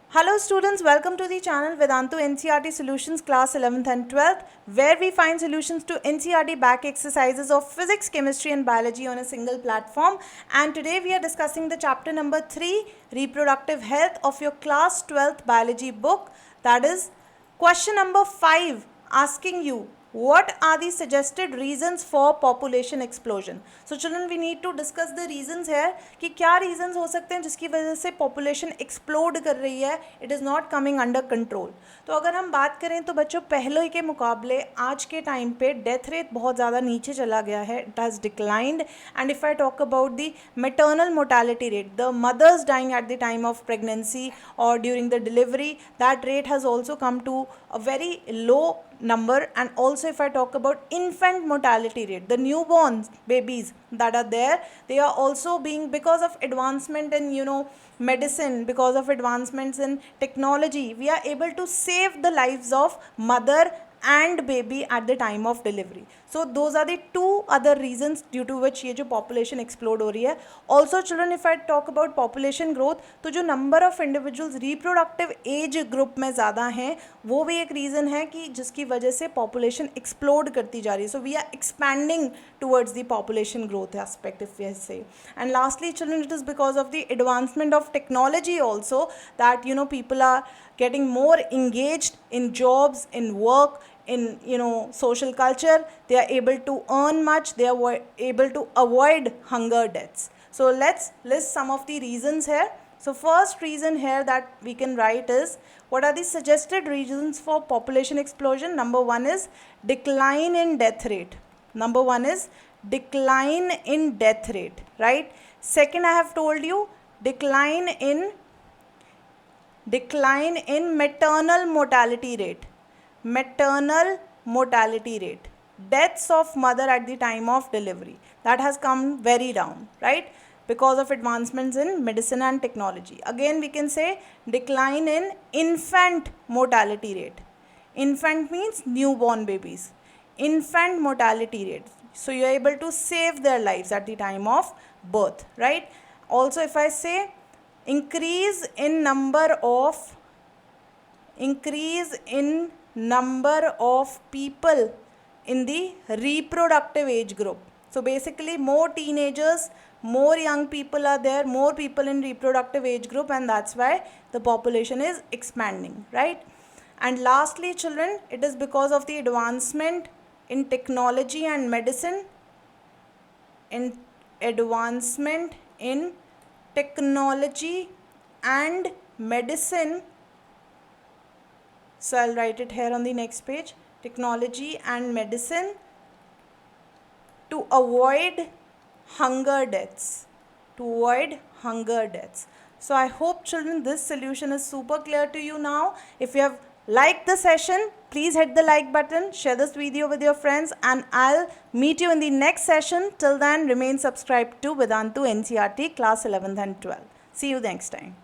Hello students, welcome to the channel Vedantu NCERT Solutions class 11th and 12th, where we find solutions to NCERT back exercises of physics, chemistry and biology on a single platform. And today we are discussing the chapter number 3, reproductive health of your class 12th biology book. That is question number 5, asking you, what are the suggested reasons for population explosion? So children, we need to discuss the reasons here कि क्या reasons हो सकते हैं जिसकी वजह से population explode कर रही है, it is not coming under control. तो अगर हम बात करें तो बच्चों पहले के मुकाबले आज के टाइम पे डेथ रेट बहुत ज़्यादा नीचे चला गया है, it has declined. And if I talk about the maternal mortality rate, the mothers dying at the time of pregnancy or during the delivery, that rate has also come to a very low number. And also if I talk about infant mortality rate, the newborn babies that are there, they are also being, because of advancement in medicine, because of advancements in technology, we are able to save the lives of mother and baby at the time of delivery. So those are the two other reasons due to which ये जो population explode हो रही है. Also children, if I talk about population growth, तो जो number of individuals reproductive age group में ज़्यादा हैं, वो भी एक reason है कि जिसकी वजह से population explode करती जा रही है. So we are expanding towards the population growth aspect, if we say. And lastly children, it is because of the advancement of technology also that people are getting more engaged in jobs, in work, in social culture. They are able to earn much, they are able to avoid hunger deaths. So let's list some of the reasons here. So first reason here that we can write is, what are the suggested reasons for population explosion? Number one is decline in death rate. Number one is decline in death rate, right? Second, I have told you decline in maternal mortality rate. Maternal mortality rate, deaths of mother at the time of delivery, that has come very down, right, because of advancements in medicine and technology. Again we can say decline in infant mortality rate. Infant means newborn babies. Infant mortality rate, so you are able to save their lives at the time of birth, right? Also if I say increase in number of people in the reproductive age group. So basically more teenagers, more young people are there, more people in reproductive age group, and that's why the population is expanding, right? And lastly children, it is because of the advancement in technology and medicine. In advancement in technology and medicine, so I'll write it here on the next page, technology and medicine, to avoid hunger deaths. So I hope children this solution is super clear to you now. If you have liked the session, please hit the like button, share this video with your friends, and I'll meet you in the next session. Till then, remain subscribed to Vedantu NCERT class 11th and 12th. See you next time.